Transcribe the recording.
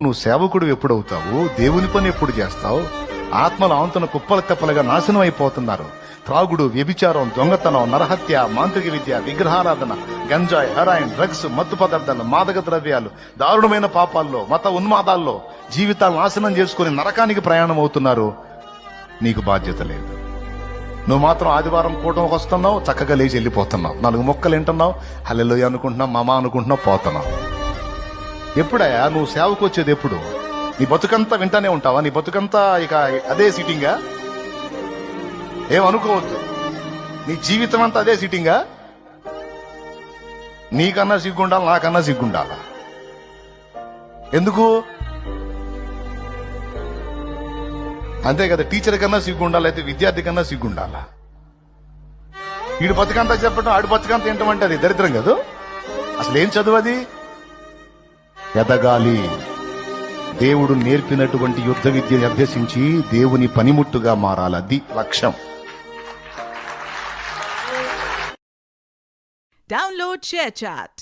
నువ్వు సేవకుడు ఎప్పుడు అవుతావు? దేవుని పని ఎప్పుడు చేస్తావు? ఆత్మల ఆంతన కుప్పలు తెప్పలుగా నాశనం అయిపోతున్నారు. త్రాగుడు, వ్యభిచారం, దొంగతనం, నరహత్య, మాంత్రిక విద్య, విగ్రహారాధన, గంజాయి, హెరాయిన్, డ్రగ్స్, మత్తు పదార్థాలు, మాదక ద్రవ్యాలు, దారుణమైన పాపాల్లో, మత ఉన్మాదాల్లో జీవితాలు నాశనం చేసుకుని నరకానికి ప్రయాణం అవుతున్నారు. నీకు బాధ్యత లేదు. నువ్వు మాత్రం ఆదివారం కూటమికి వస్తున్నావు, చక్కగా లేచి వెళ్ళిపోతున్నావు, 4 మొక్కలు వింటున్నావు, హల్లెలూయా అనుకుంటున్నావు, మామ అనుకుంటున్నావు, పోతున్నావు. ఎప్పుడయ్యా నువ్వు సేవకు వచ్చేది? ఎప్పుడు? నీ బతుకంతా వింటానే ఉంటావా? నీ బతుకంతా ఇక అదే సిట్టింగా? ఏమనుకోవద్దు, నీ జీవితం అంతా అదే సిట్టింగా? నీకన్నా సిగ్గుండాలి, నాకన్నా సిగ్గుండాలా? ఎందుకు? అంతే కదా, టీచర్ కన్నా సిగ్గుండాలి, అయితే విద్యార్థి కన్నా సిగ్గుండాలా? వీడు బతుకంతా చెప్పడం, ఆడు బతుకంతా ఏంటంటే అది దరిద్రం కదా. అసలు ఏం చదువు అది? ఎదగాలి. దేవుడు నేర్పినటువంటి యుద్ధ విద్యను అభ్యసించి దేవుని పనిముట్టుగా మారాలి. అది లక్ష్యం. Download ShareChat.